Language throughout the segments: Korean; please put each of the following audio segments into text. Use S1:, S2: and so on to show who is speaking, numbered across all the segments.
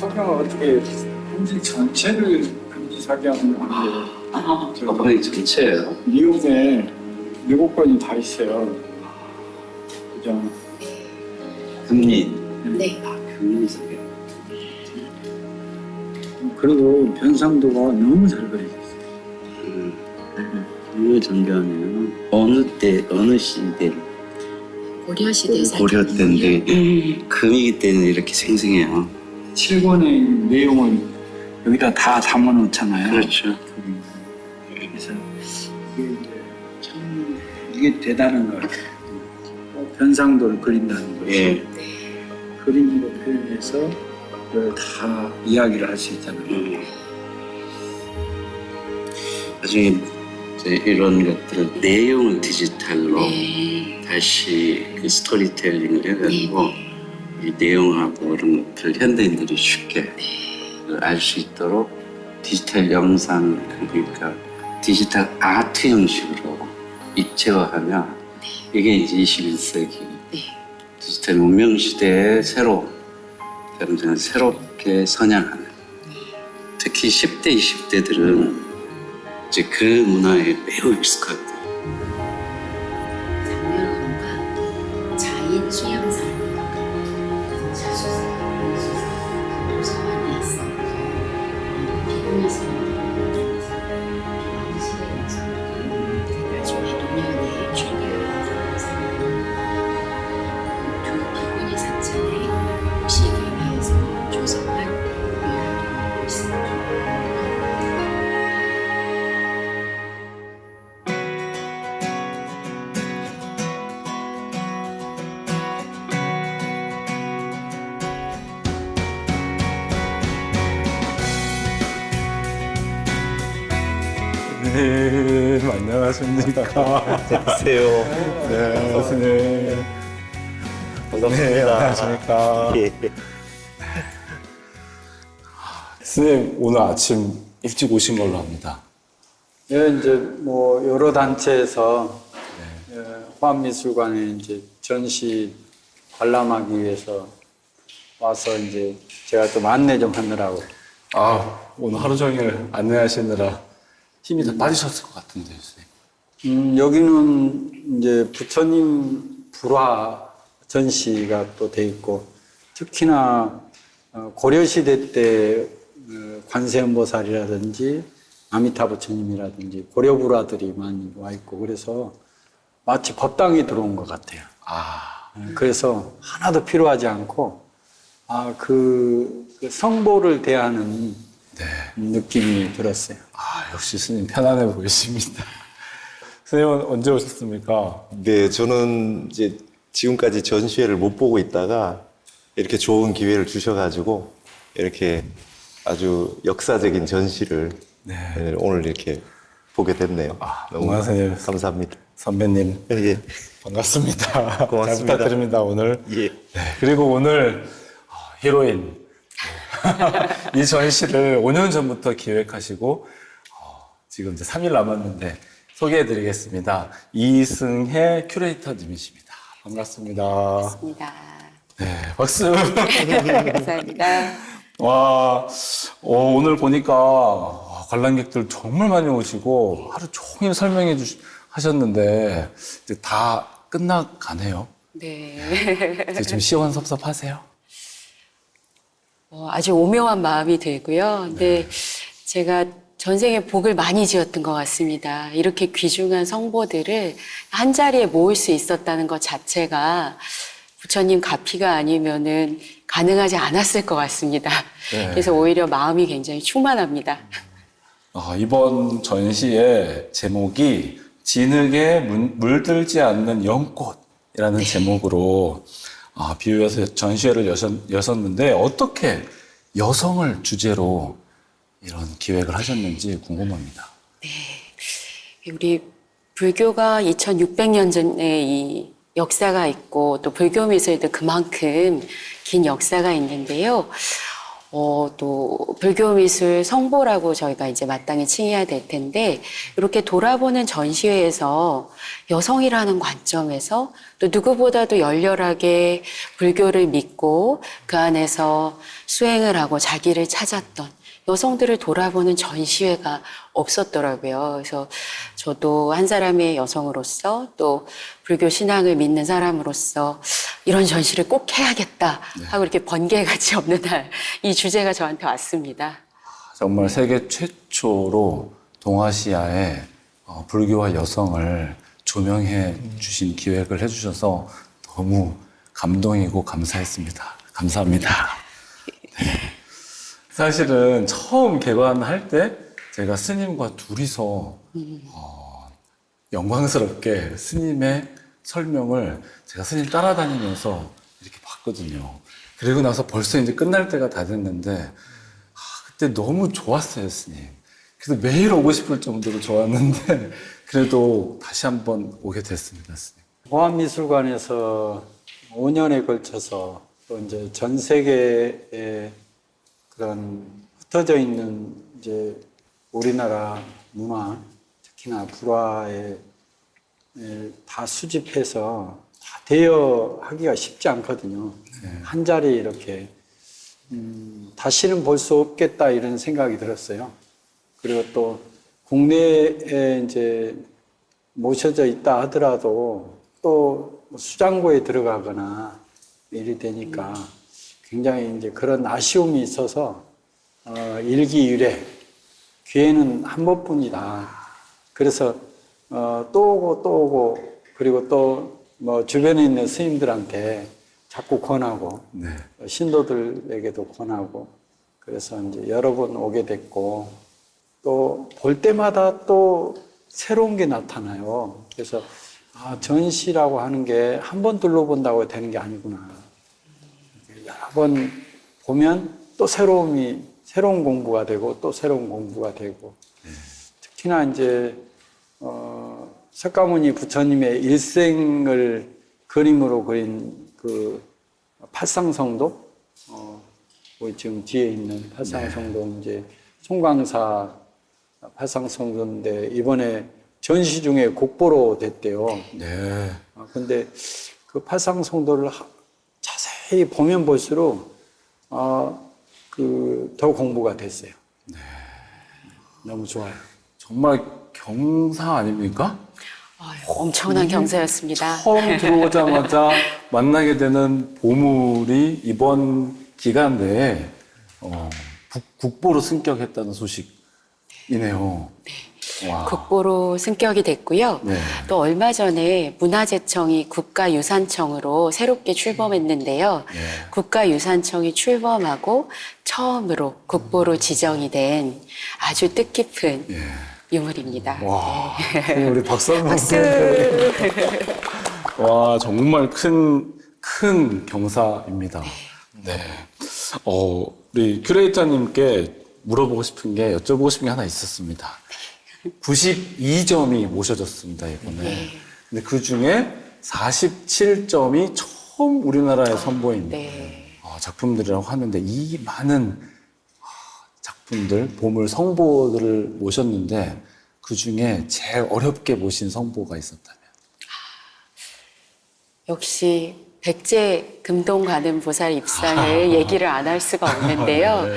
S1: 석양을 어떻게 한지 전체를 금지 사기하는 건데
S2: 법원이 전체예요?
S1: 미국에 7건이 다 있어요. 그죠?
S2: 금리.
S3: 네.
S2: 금리 사기.
S1: 그리고 변상도가 너무 잘 그려졌어요.
S2: 너무 정교하네요. 어느 시대?
S3: 고려 시대
S2: 고려 때인데 금이기 때문에 이렇게 생생해요.
S1: 7권의 내용을 여기다 다 담아놓잖아요.
S2: 그렇죠.
S1: 그래서 이게 참 이게 대단한 것 같아요. 변상도를 그린다는 것이
S2: 예.
S1: 그림으로 표현해서 그걸 다 이야기를 할 수 있잖아요.
S2: 나중에 이제 이런 것들을 내용을 디지털로
S3: 네.
S2: 다시 그 스토리텔링을 해가지고 이 내용하고 이런 것들을 현대인들이 쉽게 알 수 있도록 디지털 영상 그러니까 디지털 아트 형식으로 입체화하면 이게 이제 21세기 디지털 문명 시대에 새롭게 선양하는 특히 10대, 20대들은 이제 그 문화에 매우 익숙하거든요.
S3: 장면과 자인 수양사 서원이 있어 비공에서 시대에서 나중에 노년에 중요한 두 비구니 사찰의 시기에 의해서 조성한 묘를 있습니다.
S4: 네, 안녕하십니까.
S5: 안녕하세요.
S4: 네, 스님.
S5: 반갑습니다.
S4: 네, 안녕하십니까.
S5: 예.
S4: 스님, 오늘 아침 일찍 오신 걸로 압니다.
S1: 예, 이제 뭐 여러 단체에서 화합미술관에 이제 전시 관람하기 위해서 와서 이제 제가 좀 안내 좀 하느라고.
S4: 오늘 하루 종일 안내하시느라 힘이 다 빠지셨을 것 같은데요, 스님.
S1: 여기는 이제 부처님 불화 전시가 또 돼 있고 특히나 고려시대 때 관세음보살이라든지 아미타 부처님이라든지 고려불화들이 많이 와 있고 그래서 마치 법당에 들어온 것 같아요. 그래서 하나도 필요하지 않고 그 성보를 대하는 느낌이 들었어요.
S4: 역시 스님 편안해 보이십니다. 스님은 언제 오셨습니까?
S5: 네, 저는 이제 지금까지 전시회를 못 보고 있다가 이렇게 좋은 기회를 주셔가지고 이렇게 아주 역사적인 전시를 오늘 이렇게 보게 됐네요. 너무
S4: 고마워요.
S5: 감사합니다.
S4: 선배님,
S5: 예.
S4: 반갑습니다.
S5: 고맙습니다.
S4: 잘 부탁드립니다, 오늘.
S5: 예.
S4: 네, 그리고 오늘 히로인. 이 전시를 5년 전부터 기획하시고 지금 이제 3일 남았는데 소개해드리겠습니다. 이승혜 큐레이터님이십니다. 반갑습니다.
S3: 반갑습니다.
S4: 네, 박수.
S3: 감사합니다.
S4: 와, 오늘 보니까 관람객들 정말 많이 오시고 하루 종일 하셨는데 이제 다 끝나가네요.
S3: 네.
S4: 이제 좀 시원섭섭하세요?
S3: 아주 오묘한 마음이 들고요. 근데 제가 전생에 복을 많이 지었던 것 같습니다. 이렇게 귀중한 성보들을 한 자리에 모을 수 있었다는 것 자체가 부처님 가피가 아니면은 가능하지 않았을 것 같습니다. 그래서 오히려 마음이 굉장히 충만합니다.
S4: 이번 전시의 제목이 진흙에 물들지 않는 연꽃이라는 제목으로 비유해서 전시회를 여셨는데 어떻게 여성을 주제로 이런 기획을 하셨는지 궁금합니다.
S3: 네. 우리 불교가 2600년 전에 이 역사가 있고 또 불교 미술도 그만큼 긴 역사가 있는데요. 또 불교 미술 성보라고 저희가 이제 마땅히 칭해야 될 텐데 이렇게 돌아보는 전시회에서 여성이라는 관점에서 또 누구보다도 열렬하게 불교를 믿고 그 안에서 수행을 하고 자기를 찾았던 여성들을 돌아보는 전시회가 없었더라고요. 그래서 저도 한 사람의 여성으로서 또 불교 신앙을 믿는 사람으로서 이런 전시를 꼭 해야겠다 하고 이렇게 번개같이 없는 날 이 주제가 저한테 왔습니다.
S4: 정말 세계 최초로 동아시아의 불교와 여성을 조명해 주신 기획을 해주셔서 너무 감동이고 감사했습니다. 감사합니다. 네. 사실은 처음 개관할 때 제가 스님과 둘이서 영광스럽게 스님의 설명을 제가 스님 따라다니면서 이렇게 봤거든요. 그리고 나서 벌써 이제 끝날 때가 다 됐는데 그때 너무 좋았어요, 스님. 그래서 매일 오고 싶을 정도로 좋았는데 그래도 다시 한번 오게 됐습니다, 스님.
S1: 보안미술관에서 5년에 걸쳐서 또 이제 전 세계에 그런 흩어져 있는 이제 우리나라 문화, 특히나 불화에 다 수집해서 다 대여하기가 쉽지 않거든요. 한 자리에 이렇게 다시는 볼 수 없겠다 이런 생각이 들었어요. 그리고 또 국내에 이제 모셔져 있다 하더라도 또 수장고에 들어가거나 일이 되니까 굉장히 이제 그런 아쉬움이 있어서 일기일회 기회는 한 번뿐이다. 그래서 또 오고 또 오고 그리고 또 뭐 주변에 있는 스님들한테 자꾸 권하고 신도들에게도 권하고 그래서 이제 여러 번 오게 됐고 또 볼 때마다 또 새로운 게 나타나요. 그래서 전시라고 하는 게 한 번 둘러본다고 되는 게 아니구나. 여러 번 보면 또 새로운 공부가 되고 또 새로운 공부가 되고 특히나 이제 석가모니 부처님의 일생을 그림으로 그린 그 팔상성도 우리 지금 뒤에 있는 팔상성도 이제 송광사 팔상성도인데 이번에 전시 중에 곡보로 됐대요.
S4: 네.
S1: 근데 그 팔상성도를 자세히 보면 볼수록 더 공부가 됐어요. 네. 너무 좋아요.
S4: 정말 경사 아닙니까?
S3: 엄청난 경사였습니다.
S4: 처음 들어오자마자 만나게 되는 보물이 이번 기간 내에 국보로 승격했다는 소식이네요. 와.
S3: 국보로 승격이 됐고요.
S4: 네.
S3: 또 얼마 전에 문화재청이 국가유산청으로 새롭게 출범했는데요. 국가유산청이 출범하고 처음으로 국보로 지정이 된 아주 뜻깊은 유물입니다.
S4: 와,
S3: 네.
S4: 우리 박수 한번
S3: 박수!
S4: 와, 정말 큰 경사입니다. 네. 우리 큐레이터님께 물어보고 싶은 게, 여쭤보고 싶은 게 하나 있었습니다. 92점이 모셔졌습니다, 이번에. 근데 그 중에 47점이 처음 우리나라에 선보인 작품들이라고 하는데, 이 많은 작품들, 보물 성보들을 모셨는데, 그 중에 제일 어렵게 모신 성보가 있었다면?
S3: 역시 백제 금동관음 보살 입상을 얘기를 안 할 수가 없는데요.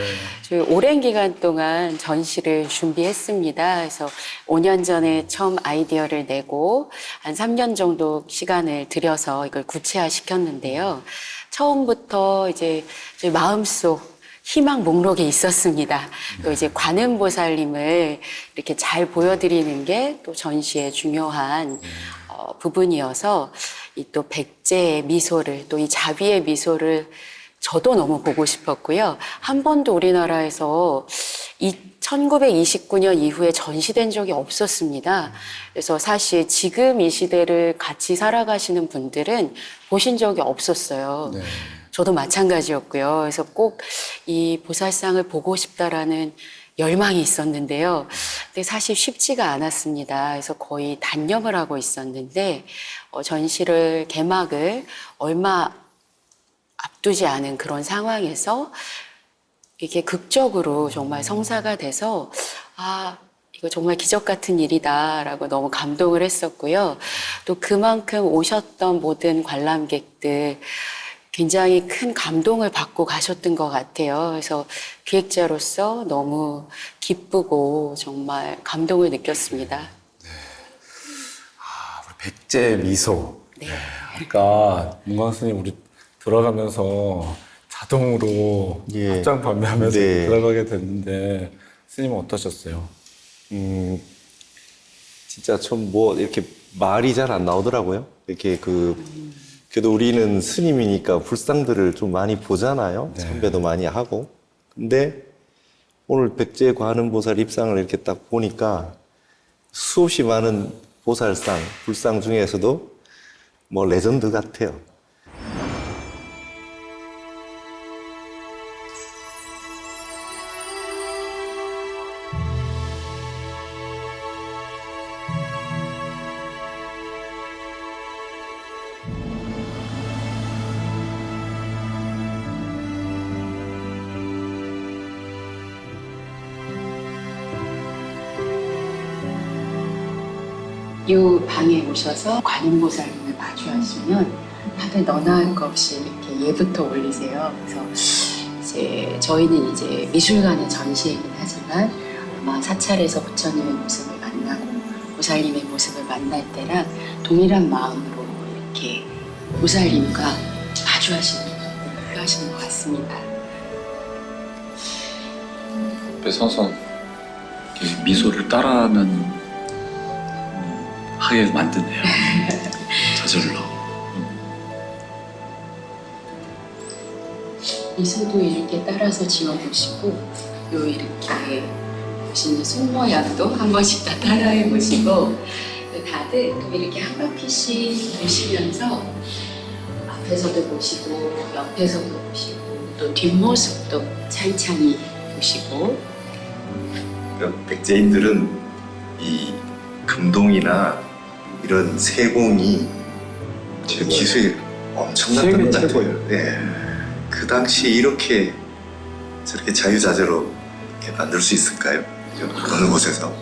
S3: 저희 오랜 기간 동안 전시를 준비했습니다. 그래서 5년 전에 처음 아이디어를 내고 한 3년 정도 시간을 들여서 이걸 구체화 시켰는데요. 처음부터 이제 저희 마음속 희망 목록에 있었습니다. 또 이제 관음보살님을 이렇게 잘 보여드리는 게 또 전시의 중요한 부분이어서 이 또 백제의 미소를 또 이 자비의 미소를 저도 너무 보고 싶었고요. 한 번도 우리나라에서 1929년 이후에 전시된 적이 없었습니다. 그래서 사실 지금 이 시대를 같이 살아가시는 분들은 보신 적이 없었어요. 저도 마찬가지였고요. 그래서 꼭 이 보살상을 보고 싶다라는 열망이 있었는데요. 근데 사실 쉽지가 않았습니다. 그래서 거의 단념을 하고 있었는데 전시를 개막을 얼마 앞두지 않은 그런 상황에서 이게 극적으로 정말 성사가 돼서 아, 이거 정말 기적 같은 일이다라고 너무 감동을 했었고요. 또 그만큼 오셨던 모든 관람객들 굉장히 큰 감동을 받고 가셨던 것 같아요. 그래서 기획자로서 너무 기쁘고 정말 감동을 느꼈습니다.
S4: 우리 백제 미소.
S3: 네.
S4: 아까 문광 스님 우리 들어가면서 자동으로
S5: 예.
S4: 합장 판매하면서
S5: 네.
S4: 들어가게 됐는데 스님은 어떠셨어요?
S5: 진짜 좀 뭐 이렇게 말이 잘 안 나오더라고요. 이렇게 그래도 우리는 스님이니까 불상들을 좀 많이 보잖아요.
S4: 네.
S5: 참배도 많이 하고. 근데 오늘 백제 관음보살 입상을 이렇게 딱 보니까 수없이 많은 보살상, 불상 중에서도 뭐 레전드 같아요.
S3: 이 방에 오셔서 관음보살님을 마주하시면 다들 너나 할 것 없이 이렇게 예부터 올리세요. 그래서 이제 저희는 이제 미술관의 전시이긴 하지만 아마 사찰에서 부처님의 모습을 만나고 보살님의 모습을 만날 때랑 동일한 마음으로 이렇게 보살님과 마주하시는 분들 필요하시는 것 같습니다.
S6: 옆에 서서 이렇게 미소를 따라하는 하게 만드네요. 저절로.
S3: 미소도 이렇게 따라서 지어보시고 요 이렇게 보시는 손 모양도 한 번씩 다 따라해 보시고 다들 또 이렇게 한 바퀴씩 보시면서 앞에서도 보시고 옆에서도 보시고 또 뒷모습도 찬찬히 보시고
S7: 백제인들은 이 금동이나 이런 세공이 기술이 엄청났던 것 같아요. 네. 그 당시 이렇게 저렇게 자유자재로 이렇게 만들 수 있을까요? 어느 곳에서?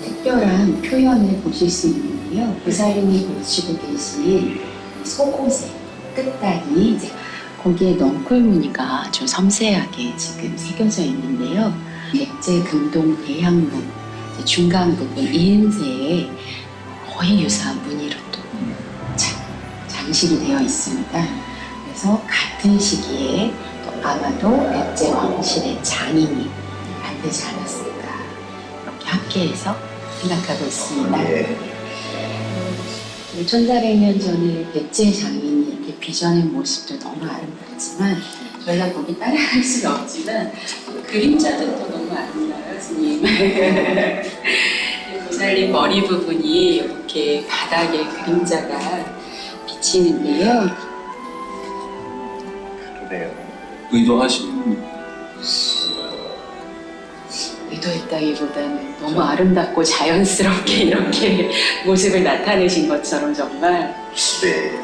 S3: 특별한 표현을 보실 수 있는데요. 보살님이 보시고 계신 속옷의 끝단이 이제 거기에 넝쿨 무늬가 아주 섬세하게 지금 새겨져 있는데요. 백제 금동 대향문 중간 부분 이음새에 거의 유사한 무늬로 또 장식이 되어 있습니다. 그래서 같은 시기에 또 아마도 백제 왕실의 장인이 만들지 않았을까 이렇게 함께해서 생각하고 있습니다.
S7: 네.
S3: 1400년 전에 백제 장인이 이렇게 빚어낸 모습도 너무 아름답지만 저희가 거기 따라갈 수는 없지만 그림자도 또 너무 아름다워요, 스님. 보살님 머리 부분이 이렇게 바닥에 그림자가 비치는데요.
S7: 그러네요.
S6: 의도하신
S3: 의도했다기보다는 너무 아름답고 자연스럽게 이렇게 모습을 나타내신 것처럼 정말
S7: 네.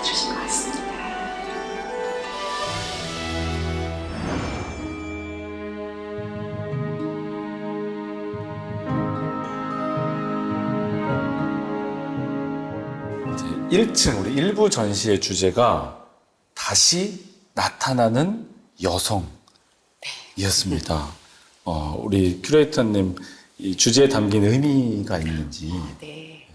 S3: 주신 것 같습니다.
S4: 이제 1층 우리 일부 전시의 주제가 다시 나타나는 여성이었습니다. 우리 큐레이터님 이 주제에 담긴 의미가 있는지.
S3: 네.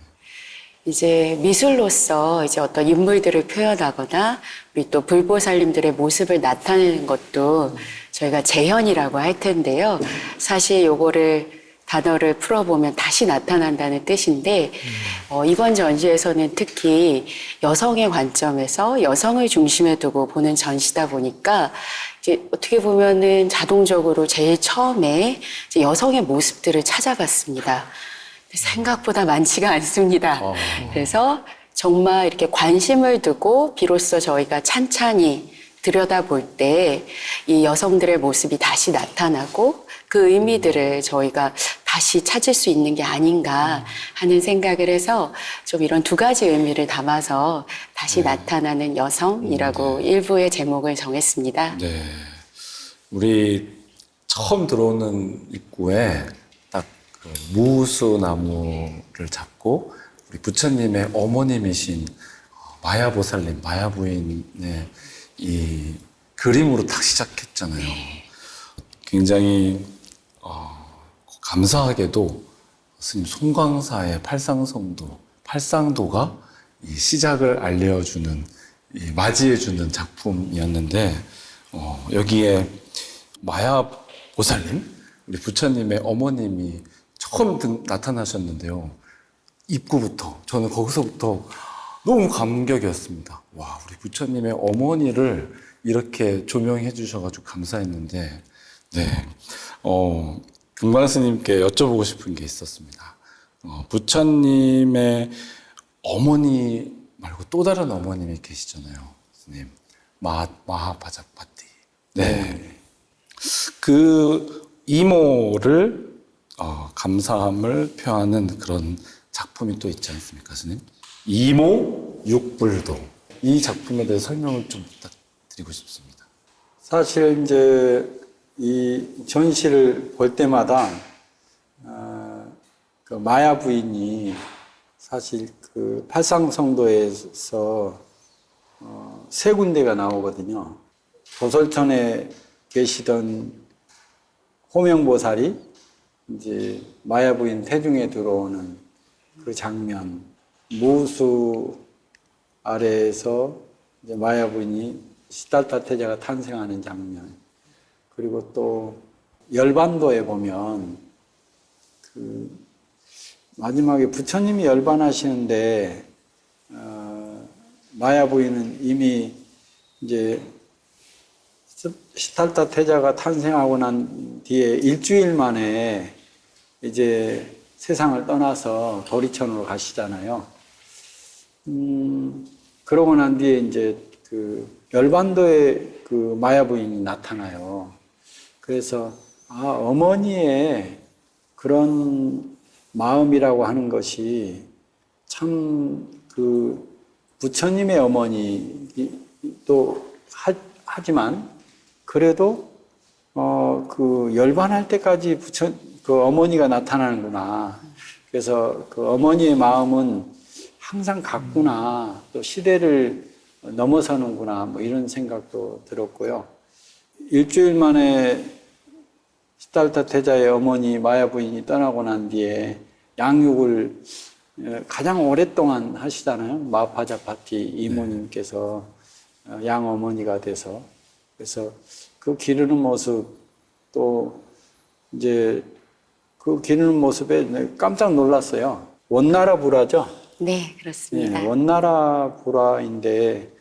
S3: 이제 미술로서 이제 어떤 인물들을 표현하거나 우리 또 불보살님들의 모습을 나타내는 것도 저희가 재현이라고 할 텐데요. 사실 요거를 단어를 풀어보면 다시 나타난다는 뜻인데 이번 전시에서는 특히 여성의 관점에서 여성을 중심에 두고 보는 전시다 보니까 이제 어떻게 보면은 자동적으로 제일 처음에 이제 여성의 모습들을 찾아봤습니다. 생각보다 많지가 않습니다. 그래서 정말 이렇게 관심을 두고 비로소 저희가 찬찬히 들여다볼 때 이 여성들의 모습이 다시 나타나고 그 의미들을 저희가 다시 찾을 수 있는 게 아닌가 하는 생각을 해서 좀 이런 두 가지 의미를 담아서 다시 나타나는 여성이라고 일부의 제목을 정했습니다.
S4: 네. 우리 처음 들어오는 입구에 딱 그 무수 나무를 잡고 우리 부처님의 어머님이신 마야 보살님, 마야 부인의 이 그림으로 딱 시작했잖아요. 굉장히 감사하게도 스님 송광사의 팔상도가 이 시작을 알려주는, 이 맞이해주는 작품이었는데, 여기에 마야 보살님, 우리 부처님의 어머님이 처음 나타나셨는데요. 입구부터, 저는 거기서부터 너무 감격이었습니다. 와, 우리 부처님의 어머니를 이렇게 조명해 주셔가지고 감사했는데, 네. 금관 스님께 여쭤보고 싶은 게 있었습니다. 부처님의 어머니 말고 또 다른 어머님이 계시잖아요, 스님. 마하바자파티. 네. 그 이모를 감사함을 표하는 그런 작품이 또 있지 않습니까, 스님? 이모 육불도. 이 작품에 대해서 설명을 좀 부탁드리고 싶습니다.
S1: 사실 이제 이 전시를 볼 때마다 그 마야 부인이 사실 그 팔상성도에서 세 군데가 나오거든요. 도솔천에 계시던 호명보살이 이제 마야 부인 태중에 들어오는 그 장면, 무수 아래에서 이제 마야 부인이 시달타 태자가 탄생하는 장면, 그리고 또 열반도에 보면 그 마지막에 부처님이 열반하시는데 마야 부인은 이미 이제 시달타 태자가 탄생하고 난 뒤에 일주일 만에 이제 세상을 떠나서 도리천으로 가시잖아요. 그러고 난 뒤에 이제 그 열반도에 그 마야 부인이 나타나요. 그래서 어머니의 그런 마음이라고 하는 것이 참 그 부처님의 어머니도 하지만 그래도 그 열반할 때까지 그 어머니가 나타나는구나. 그래서 그 어머니의 마음은 항상 같구나. 또 시대를 넘어서는구나. 뭐 이런 생각도 들었고요. 일주일 만에 시달타 태자의 어머니 마야 부인이 떠나고 난 뒤에 양육을 가장 오랫동안 하시잖아요. 마파자파티 이모님께서 양어머니가 돼서. 그래서 그 기르는 모습, 또 이제 그 기르는 모습에 깜짝 놀랐어요. 원나라 불화죠?
S3: 네, 그렇습니다.
S1: 네, 원나라 불화인데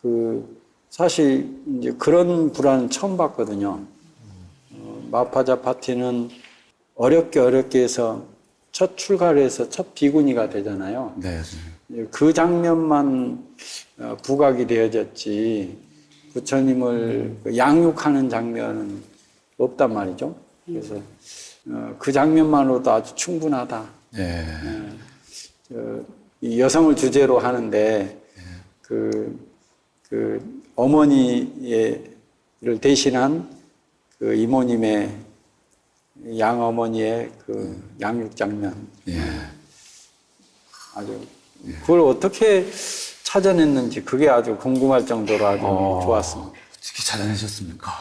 S1: 그 사실 이제 그런 불화는 처음 봤거든요. 마파자파티는 어렵게 해서 첫 출가를 해서 첫 비구니가 되잖아요.
S4: 네.
S1: 그 장면만 부각이 되어졌지 부처님을 양육하는 장면은 없단 말이죠. 그래서 그 장면만으로도 아주 충분하다.
S4: 네.
S1: 이 여성을 주제로 하는데 그 어머니를 대신한 그 이모님의 양어머니의 그 양육 장면. 아주 그걸 어떻게 찾아냈는지 그게 아주 궁금할 정도로 아주 좋았습니다.
S4: 어떻게 찾아내셨습니까?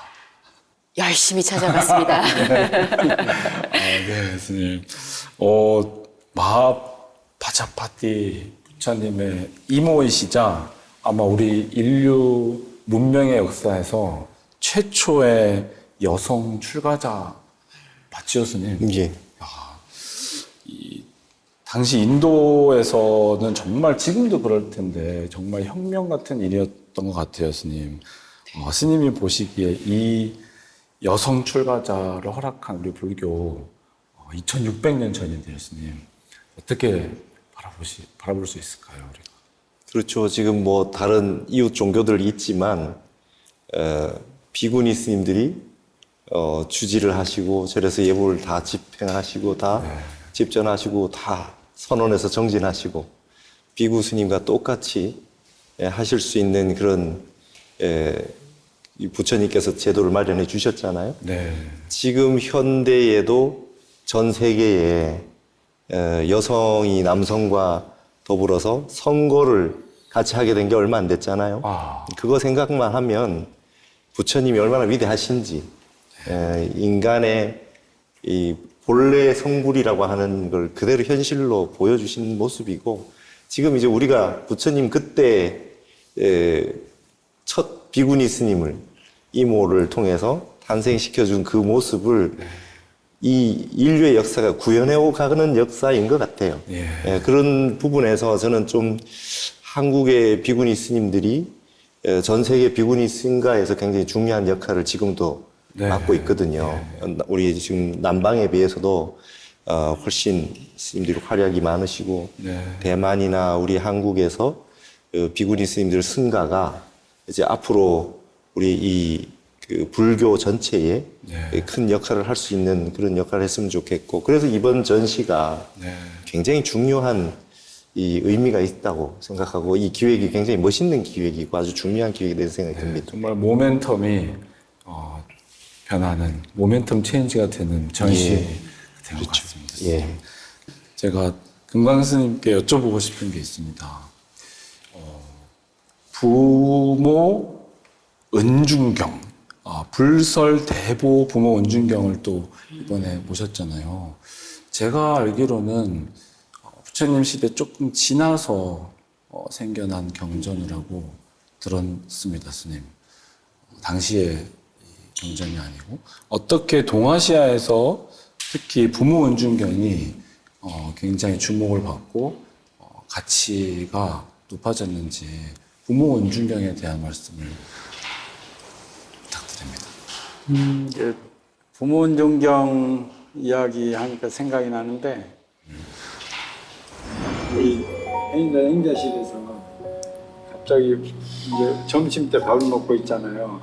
S3: 열심히 찾아봤습니다.
S4: 네, 스님. 마하바자파티 부처님의 이모이시자 아마 우리 인류 문명의 역사에서 최초의 여성 출가자 맞지요, 스님?
S5: 예.
S4: 당시 인도에서는 정말 지금도 그럴 텐데 정말 혁명 같은 일이었던 것 같아요, 스님. 스님이 보시기에 이 여성 출가자를 허락한 우리 불교 2600년 전인데요, 스님. 어떻게 바라볼 수 있을까요, 우리가?
S5: 그렇죠. 지금 뭐 다른 이웃 종교들 있지만 비구니 스님들이 주지를 하시고 절에서 예불을 다 집행하시고 다 집전하시고 다 선언해서 정진하시고 비구 스님과 똑같이 하실 수 있는 그런 이 부처님께서 제도를 마련해 주셨잖아요.
S4: 네.
S5: 지금 현대에도 전 세계에 여성이 남성과 더불어서 선거를 같이 하게 된 게 얼마 안 됐잖아요.
S4: 아.
S5: 그거 생각만 하면 부처님이 얼마나 위대하신지, 인간의 이 본래 성불이라고 하는 걸 그대로 현실로 보여주신 모습이고, 지금 이제 우리가 부처님 그때 첫 비구니 스님을 이모를 통해서 탄생시켜준 그 모습을 이 인류의 역사가 구현해 가는 역사인 것 같아요.
S4: 예.
S5: 그런 부분에서 저는 좀 한국의 비구니 스님들이 전 세계 비구니 스님가에서 굉장히 중요한 역할을 지금도
S4: 네.
S5: 맡고 있거든요. 우리 지금 남방에 비해서도 훨씬 스님들이 활약이 많으시고,
S4: 네.
S5: 대만이나 우리 한국에서 비구니 스님들 승가가 이제 앞으로 우리 그 불교 전체에
S4: 네.
S5: 큰 역할을 할 수 있는 그런 역할을 했으면 좋겠고, 그래서 이번 전시가
S4: 네.
S5: 굉장히 중요한 이 의미가 있다고 생각하고, 이 기획이 굉장히 멋있는 기획이고 아주 중요한 기획이 된 생각이 듭니다.
S4: 정말 모멘텀이 변하는 모멘텀 체인지가 되는 전시 된 것 같습니다.
S5: 예.
S4: 제가 금강 스님께 여쭤보고 싶은 게 있습니다. 부모 은중경, 불설 대보 부모 은중경을 또 이번에 모셨잖아요. 제가 알기로는 부처님 시대 조금 지나서 생겨난 경전이라고 들었습니다, 스님. 당시에 경전이 아니고, 어떻게 동아시아에서 특히 부모 은중경이 굉장히 주목을 받고 가치가 높아졌는지 부모 은중경에 대한 말씀을 부탁드립니다.
S1: 이제 부모 은중경 이야기 하니까 생각이 나는데, 우리 행자실에서 갑자기 이제 점심 때 밥을 먹고 있잖아요.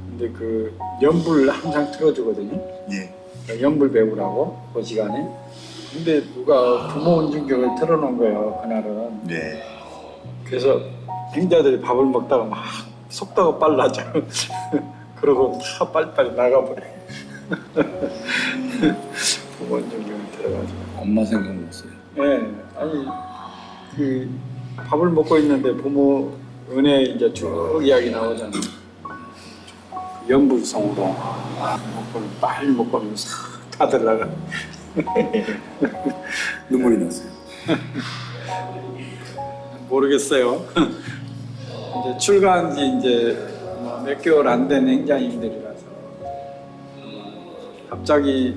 S1: 근데 그 연불 항상 틀어주거든요.
S7: 예.
S1: 연불 배우라고 그 시간에. 근데 누가 부모 은중경을 틀어놓은 거예요, 그날은.
S7: 네.
S1: 그래서 행자들이 밥을 먹다가 막 속도가 빨라져. 그러고 다 빨리빨리 나가버려. 부모 은중경을 틀어가지고.
S6: 엄마 생각났어요.
S1: 네, 아니 그 밥을 먹고 있는데 부모 은혜 이제 쭉 이야기 나오잖아요. 연불성으로 먹고는 빨리 먹고는 싹 다 들어가.
S6: 눈물이 났어요.
S1: 모르겠어요. 이제 출가한 지 이제 몇 개월 안 된 행자님들이라서 갑자기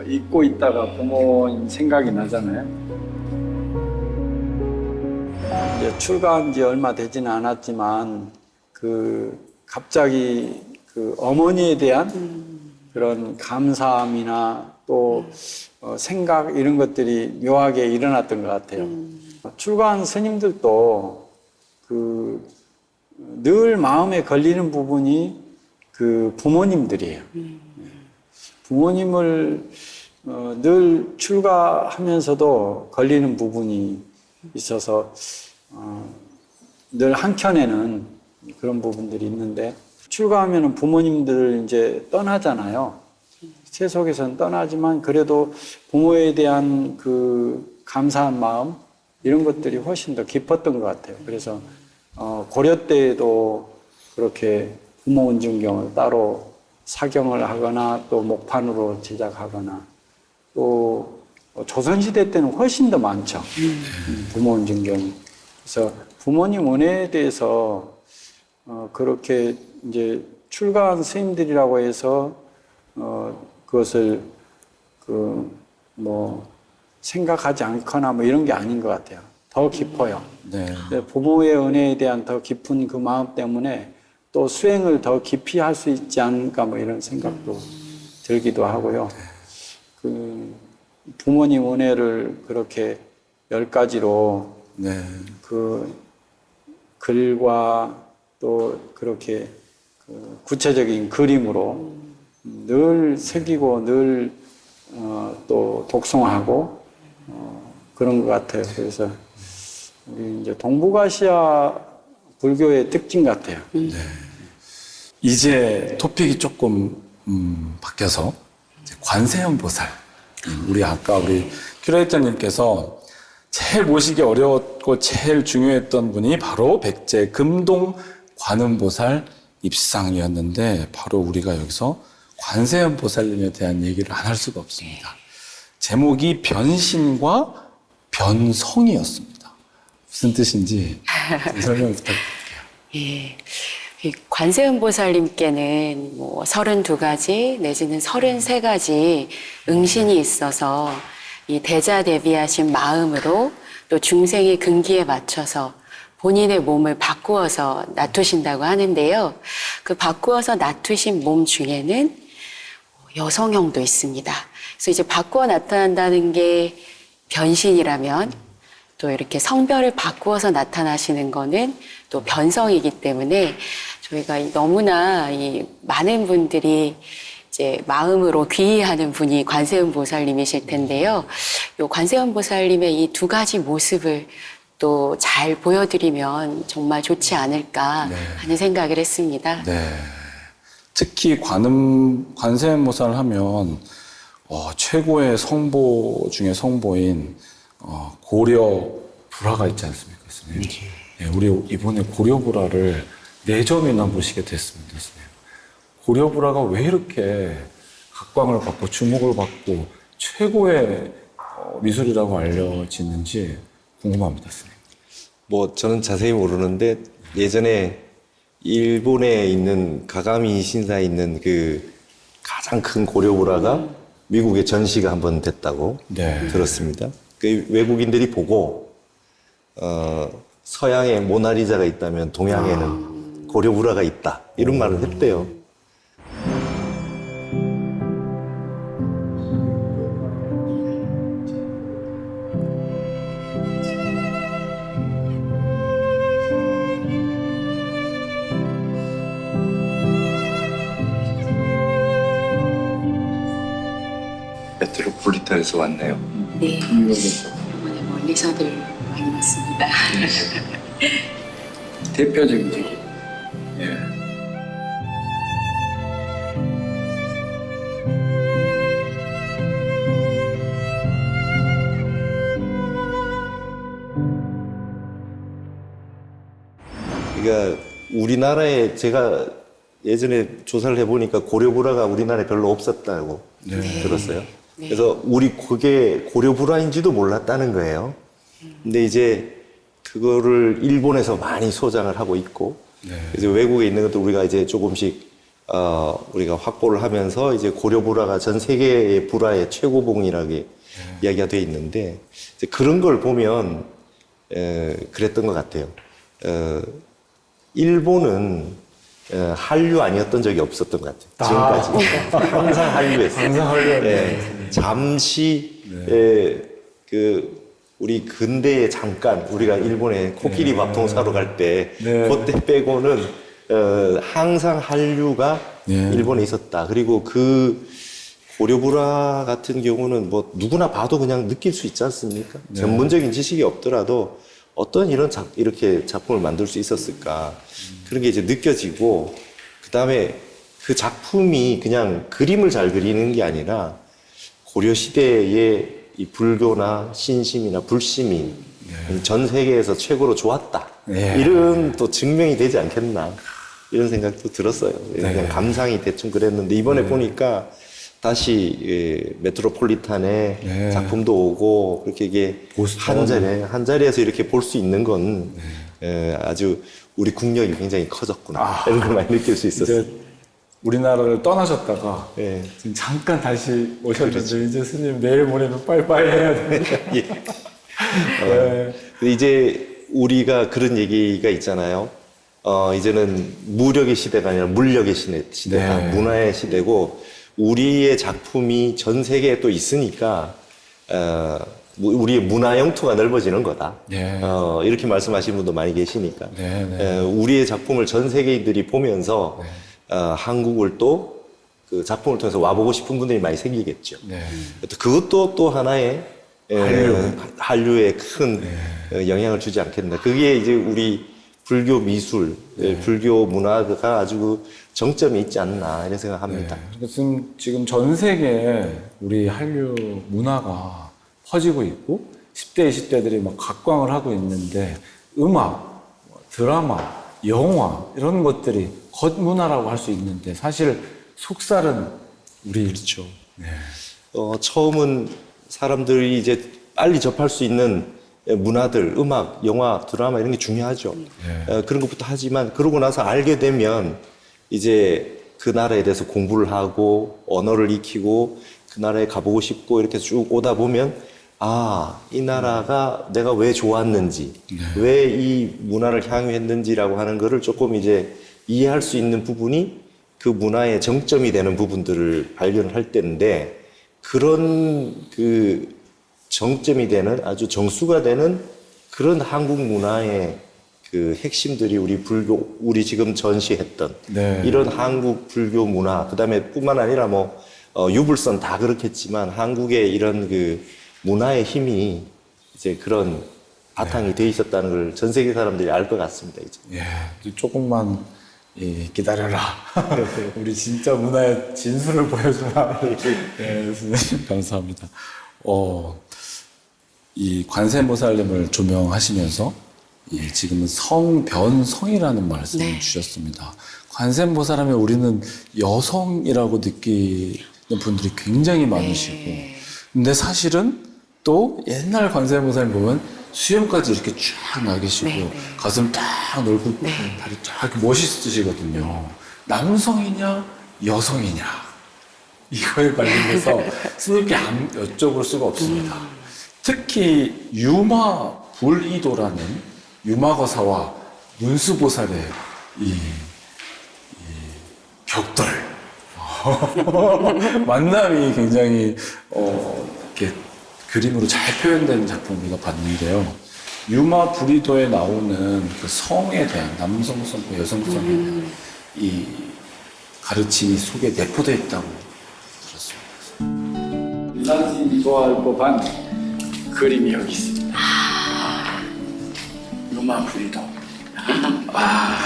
S1: 잊고 있다가 부모님 생각이 나잖아요. 이제 출가한 지 얼마 되지는 않았지만 그 갑자기 그 어머니에 대한 그런 감사함이나 또 생각 이런 것들이 묘하게 일어났던 것 같아요. 출가한 스님들도 그 늘 마음에 걸리는 부분이 그 부모님들이에요. 부모님을 늘 출가하면서도 걸리는 부분이 있어서 늘 한켠에는 그런 부분들이 있는데, 출가하면은 부모님들 이제 떠나잖아요. 세속에서는 떠나지만 그래도 부모에 대한 그 감사한 마음 이런 것들이 훨씬 더 깊었던 것 같아요. 그래서 고려 때에도 그렇게 부모 은중경을 따로 사경을 하거나 또 목판으로 제작하거나, 또 조선시대 때는 훨씬 더 많죠. 부모 은중경이. 그래서 부모님 은혜에 대해서 그렇게 이제 출가한 스님들이라고 해서 그것을 생각하지 않거나 이런 게 아닌 것 같아요. 더 깊어요.
S4: 네.
S1: 부모의 은혜에 대한 더 깊은 그 마음 때문에 또 수행을 더 깊이 할 수 있지 않을까 이런 생각도 들기도 하고요. 그 부모님 은혜를 그렇게 10가지로
S4: 네.
S1: 그 글과 또 그렇게 그 구체적인 그림으로 늘 새기고 늘 또 독송하고 그런 것 같아요. 그래서 우리 이제 동북아시아 불교의 특징 같아요.
S4: 이제 토픽이 조금 바뀌어서 이제 관세음 보살. 우리 아까 우리 큐레이터님께서 제일 모시기 어려웠고 제일 중요했던 분이 바로 백제 금동 관음보살 입상이었는데 바로 우리가 여기서 관세음 보살님에 대한 얘기를 안 할 수가 없습니다. 제목이 변신과 변성이었습니다. 무슨 뜻인지 설명 부탁드릴게요.
S3: 예. 이 관세음보살님께는 뭐 32가지 내지는 33가지 응신이 있어서 이 대자대비하신 마음으로 또 중생의 근기에 맞춰서 본인의 몸을 바꾸어서 놔두신다고 하는데요. 그 바꾸어서 놔두신 몸 중에는 여성형도 있습니다. 그래서 이제 바꾸어 나타난다는 게 변신이라면 또 이렇게 성별을 바꾸어서 나타나시는 거는 또 변성이기 때문에 저희가 너무나 이 많은 분들이 이제 마음으로 귀의하는 분이 관세음 보살님이실 텐데요. 요 관세음 보살님의 이 두 가지 모습을 또 잘 보여드리면 정말 좋지 않을까 하는 생각을 했습니다.
S4: 네. 특히 관세음 보살을 하면 최고의 성보 중에 성보인 고려 불화가 있지 않습니까, 스님? 네, 우리 이번에 고려 불화를 4점이나 모시게 됐습니다, 스님. 고려 불화가 왜 이렇게 각광을 받고 주목을 받고 최고의 미술이라고 알려지는지 궁금합니다, 스님.
S5: 뭐 저는 자세히 모르는데 예전에 일본에 있는 가가미 신사에 있는 그 가장 큰 고려불화가 미국에 전시가 한번 됐다고 들었습니다. 그 외국인들이 보고 서양에 모나리자가 있다면 동양에는 고려불화가 있다 이런 말을 했대요.
S7: 메트로폴리탄에서 왔네요.
S3: 네. 이번에 멀리서들 많이 왔습니다.
S6: 대표적인 얘기. 예.
S5: 그러니까 우리나라에 제가 예전에 조사를 해보니까 고려불화가 우리나라에 별로 없었다고 들었어요. 그래서 우리 그게 고려불화인지도 몰랐다는 거예요. 근데 이제 그거를 일본에서 많이 소장을 하고 있고, 그래서 외국에 있는 것도 우리가 이제 조금씩 우리가 확보를 하면서 이제 고려불화가 전 세계의 불화의 최고봉이라고 이야기가 돼 있는데 이제 그런 걸 보면 그랬던 것 같아요. 일본은 한류 아니었던 적이 없었던 것 같아요. 지금까지. 항상 한류였어요.
S4: 항상 한류였네.
S5: 잠시, 우리 근대에 잠깐, 우리가 일본에 코끼리 밥통 사러 갈 때, 그때 빼고는, 항상 한류가 일본에 있었다. 그리고 그 고려불화 같은 경우는 뭐 누구나 봐도 그냥 느낄 수 있지 않습니까? 전문적인 지식이 없더라도 어떤 이렇게 작품을 만들 수 있었을까. 그런 게 이제 느껴지고, 그 다음에 그 작품이 그냥 그림을 잘 그리는 게 아니라 고려시대의 이 불교나 신심이나 불심이 전 세계에서 최고로 좋았다. 이런 또 증명이 되지 않겠나. 이런 생각도 들었어요. 그냥 감상이 대충 그랬는데 이번에 보니까 다시 메트로폴리탄에 작품도 오고 그렇게 이게 한 자리에서 이렇게 볼 수 있는 건 아주 우리 국력이 굉장히 커졌구나 이런 걸 많이 느낄 수 있었어요.
S4: 우리나라를 떠나셨다가 지금 잠깐 다시 오셨는데 이제 스님 내일 모레는 빠이빠이 해야 되니까
S5: 이제 우리가 그런 얘기가 있잖아요. 이제는 무력의 시대가 아니라 물력의 시대다. 문화의 시대고 우리의 작품이 전 세계에 또 있으니까 우리의 문화 영토가 넓어지는 거다. 이렇게 말씀하시는 분도 많이 계시니까 우리의 작품을 전 세계인들이 보면서 한국을 또 그 작품을 통해서 와보고 싶은 분들이 많이 생기겠죠. 그것도 또 하나의 한류에 큰 영향을 주지 않겠나. 그게 이제 우리 불교 미술, 불교 문화가 아주 그 정점이 있지 않나 이런 생각합니다.
S4: 지금 전 세계에 우리 한류 문화가 퍼지고 있고 10대, 20대들이 막 각광을 하고 있는데 음악, 드라마, 영화 이런 것들이 겉문화라고 할 수 있는데 사실 속살은 우리
S5: 그렇죠.
S4: 네.
S5: 처음은 사람들이 이제 빨리 접할 수 있는 문화들, 음악, 영화, 드라마 이런 게 중요하죠. 그런 것부터 하지만 그러고 나서 알게 되면 이제 그 나라에 대해서 공부를 하고 언어를 익히고 그 나라에 가보고 싶고 이렇게 쭉 오다 보면 아, 이 나라가 내가 왜 좋았는지, 왜 이 문화를 향유했는지라고 하는 거를 조금 이제 이해할 수 있는 부분이 그 문화의 정점이 되는 부분들을 발견을 할 때인데 그런 그 정점이 되는 아주 정수가 되는 그런 한국 문화의 그 핵심들이 우리 지금 전시했던 이런 한국 불교 문화, 그 다음에 뿐만 아니라 뭐, 유불선 다 그렇겠지만 한국의 이런 그 문화의 힘이 이제 그런 바탕이 돼 있었다는 걸 전 세계 사람들이 알 것 같습니다, 이제.
S4: 예, 조금만 기다려라. 우리 진짜 문화의 진수를 보여주라. 예, 선생님 감사합니다. 이 관세음보살님을 조명하시면서 지금은 성변성이라는 말씀을 주셨습니다. 관세음보살하면 우리는 여성이라고 느끼는 분들이 굉장히 많으시고 근데 사실은 또 옛날 관세음보살님 보면 수염까지 이렇게 쫙 나 계시고 가슴 딱 넓고 다리 쫙 이렇게 멋있으시거든요. 남성이냐 여성이냐 이거에 관련해서 스님께 여쭤볼 수가 없습니다. 특히 유마불이도라는 유마거사와 문수보살의 이 벽돌 만남이 굉장히 이렇게 그림으로 잘 표현된 작품 우리가 봤는데요. 유마불이도에 나오는 그 성에 대한 남성성과 여성성에 대한 이 가르침이 속에 내포되어 있다고 들었습니다.
S1: 인상이 좋아할 법한 그림이 여기 있습니다.
S6: 유마불이도.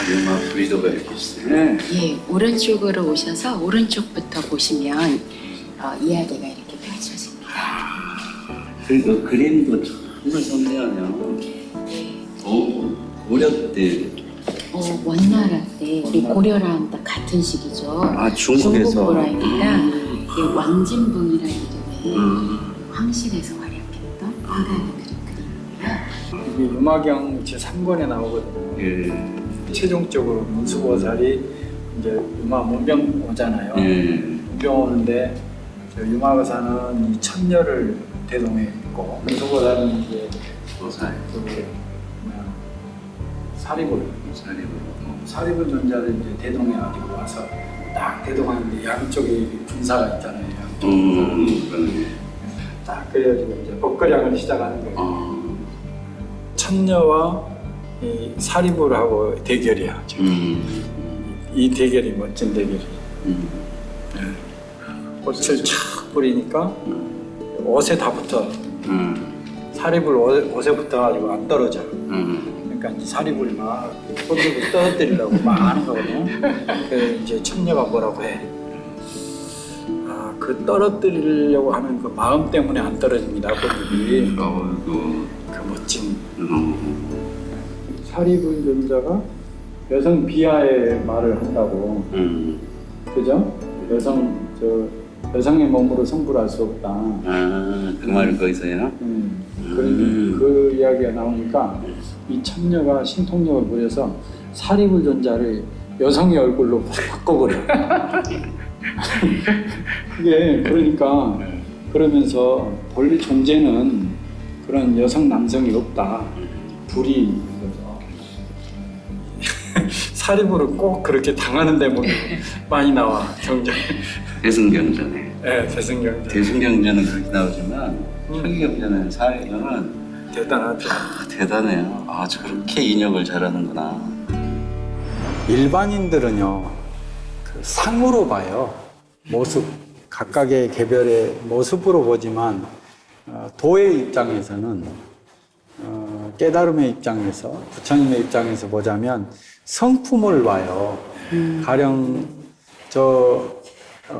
S6: 유마불이도가 이렇게 있어요.
S1: 네.
S8: 예, 오른쪽으로 오셔서 오른쪽부터 보시면 이야기가 이렇게 펼쳐집니다.
S2: 그리고 그림도 정말 섬세하네요. 고려 때.
S8: 원나라 때 우리 고려랑 딱 같은 시기죠.
S2: 중국에서.
S8: 중국 고라입니다. 이게 왕진붕이라는 이름의 황실에서 활약했던 한가위 그림입니다.
S1: 이게 유마경 제3권에 나오거든요. 최종적으로 문수보살이 이제 유마 문병 오잖아요. 문병 오는데 유마거사는 이 천녀를 대동해 있고 문수보살은 이제 사리불 존자를 이제 대동해 가지고 와서 딱 대동하는데 양쪽에 군사가 있잖아요. 딱 그래가지고 이제 법거량을 시작하는 거예요. 천녀와 이 사리불하고 대결이야. 지금. 이 대결이 멋진 대결이. 꽃을 촥 뿌리니까 옷에 다 붙어. 사리불 옷에 붙어가지고 안 떨어져. 그러니까 이제 사리불이 막 꽃을 떨어뜨리려고 막 하는 거거든요. 그 이제 천녀가 뭐라고 해. 그 떨어뜨리려고 하는 그 마음 때문에 안 떨어집니다. 꽃들이. 그 멋진. 사리불 존자가 여성 비하의 말을 한다고. 그죠? 여성의 몸으로 성불할 수 없다.
S2: 그 말을 거기서요?
S1: 그 이야기가 나오니까 이 천녀가 신통력을 부려서 사리불 존자를 여성의 얼굴로 확 바꿔버려. 그게 그러니까 그러면서 본래 존재는 그런 여성 남성이 없다. 불이 거죠. 사리불을 꼭 그렇게 당하는 대목이 많이 나와 경전에.
S2: 대승경전에.
S1: 네, 대승경전.
S2: 대승경전은 그렇게 나오지만 초기경전은 사회경은
S1: 대단하죠.
S2: 대단해요. 저렇게 인역을 잘하는구나.
S1: 일반인들은요, 그 상으로 봐요. 모습, 각각의 개별의 모습으로 보지만 도의 입장에서는 깨달음의 입장에서, 부처님의 입장에서 보자면 성품을 봐요. 가령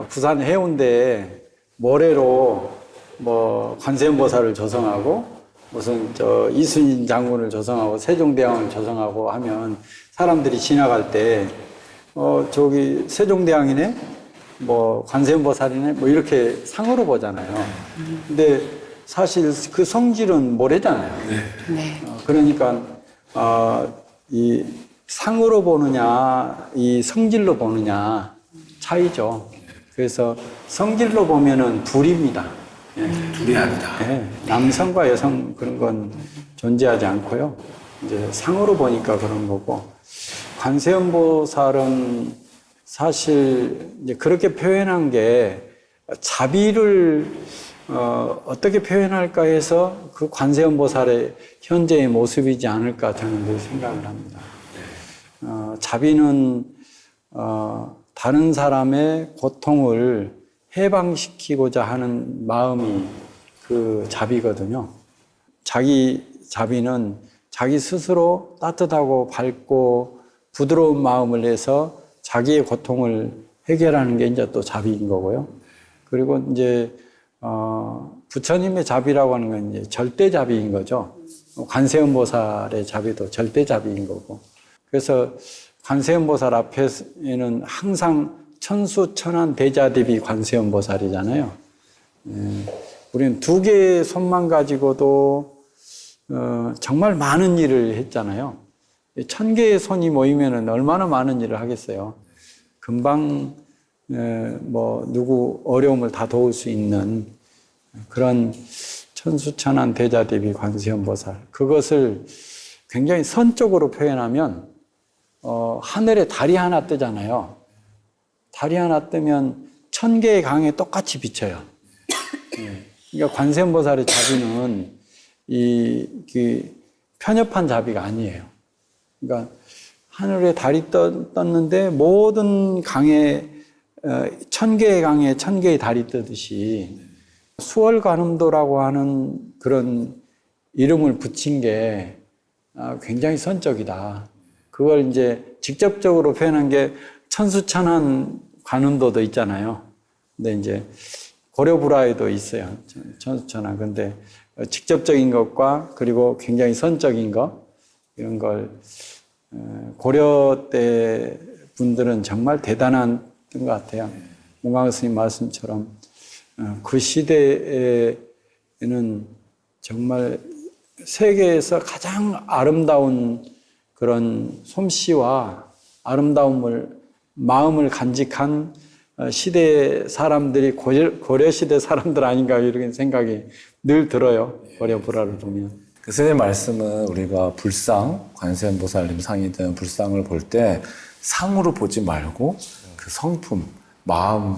S1: 부산 해운대에 모래로 뭐 관세음보살을 조성하고 무슨 이순신 장군을 조성하고 세종대왕을 조성하고 하면 사람들이 지나갈 때 저기 세종대왕이네, 뭐 관세음보살이네, 뭐 이렇게 상으로 보잖아요. 근데 사실 그 성질은 모래잖아요.
S3: 네.
S1: 그러니까 이 상으로 보느냐, 이 성질로 보느냐 차이죠. 그래서 성질로 보면은 둘입니다. 예.
S6: 둘이 아니다.
S1: 예. 남성과 여성 그런 건 존재하지 않고요. 이제 상으로 보니까 그런 거고, 관세음보살은 사실 이제 그렇게 표현한 게 자비를 어떻게 표현할까 해서 그 관세음보살의 현재의 모습이지 않을까 저는 그렇게 생각을 합니다. 자비는 다른 사람의 고통을 해방시키고자 하는 마음이 그 자비거든요. 자기 자비는 자기 스스로 따뜻하고 밝고 부드러운 마음을 내서 자기의 고통을 해결하는 게 이제 또 자비인 거고요. 그리고 이제 부처님의 자비라고 하는 건 이제 절대 자비인 거죠. 관세음보살의 자비도 절대 자비인 거고. 그래서 관세음보살 앞에는 항상 천수천한 대자대비 관세음보살이잖아요. 우리는 두 개의 손만 가지고도 정말 많은 일을 했잖아요. 1000개의 손이 모이면 얼마나 많은 일을 하겠어요. 금방 뭐 누구 어려움을 다 도울 수 있는 그런 천수천한 대자대비 관세음보살, 그것을 굉장히 선적으로 표현하면 하늘에 달이 하나 뜨잖아요. 달이 하나 뜨면 1000개의 강에 똑같이 비쳐요. 그러니까 관세음보살의 자비는 편협한 자비가 아니에요. 그러니까 하늘에 달이 떴는데 모든 강에 1000개의 강에 1000개의 달이 뜨듯이 수월관음도라고 하는 그런 이름을 붙인 게 굉장히 선적이다. 그걸 이제 직접적으로 표현한 게 천수천한 관음도도 있잖아요. 근데 이제 고려불화에도 있어요. 천수천한. 근데 직접적인 것과 그리고 굉장히 선적인 것, 이런 걸 고려 때 분들은 정말 대단한 것 같아요. 문광 스님 말씀처럼 그 시대에는 정말 세계에서 가장 아름다운 그런 솜씨와 마음을 간직한 시대 사람들이 고려시대 사람들 아닌가 이런 생각이 늘 들어요. 고려불화를 보면.
S4: 그 스님 말씀은 우리가 불상, 관세음보살님 상이든 불상을 볼 때 상으로 보지 말고 그 성품, 마음,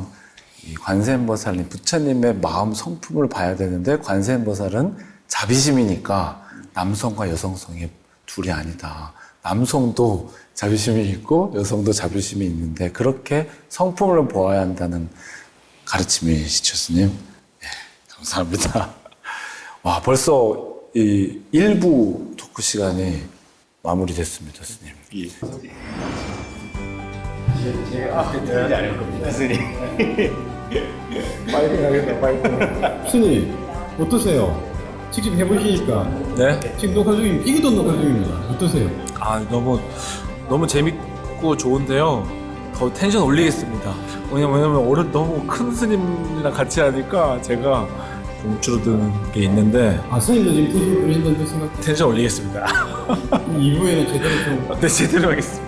S4: 이 관세음보살님, 부처님의 마음 성품을 봐야 되는데 관세음보살은 자비심이니까 남성과 여성성이 둘이 아니다. 남성도 자비심이 있고 여성도 자비심이 있는데 그렇게 성품을 보아야 한다는 가르침이시죠, 스님. 네, 감사합니다. 와, 벌써 이 1부 토크 시간이 마무리됐습니다, 스님.
S5: 제가 앞에 틀리지 않을 겁니다, 스님.
S9: 파이팅 하겠다, 파이팅. 스님, 어떠세요? 직접 해보시니까.
S4: 네?
S9: 지금 녹화 중입니다. 이것도 녹화 중입니다. 어떠세요?
S10: 너무 재밌고 좋은데요. 더 텐션 올리겠습니다. 왜냐면 오늘 너무 큰 스님이랑 같이 하니까 제가 좀 줄어드는 게 있는데
S9: 스님도 지금 투수 보신다는 생각.
S10: 텐션 올리겠습니다.
S9: 2부에는 제대로 좀.
S10: 네, 제대로 하겠습니다.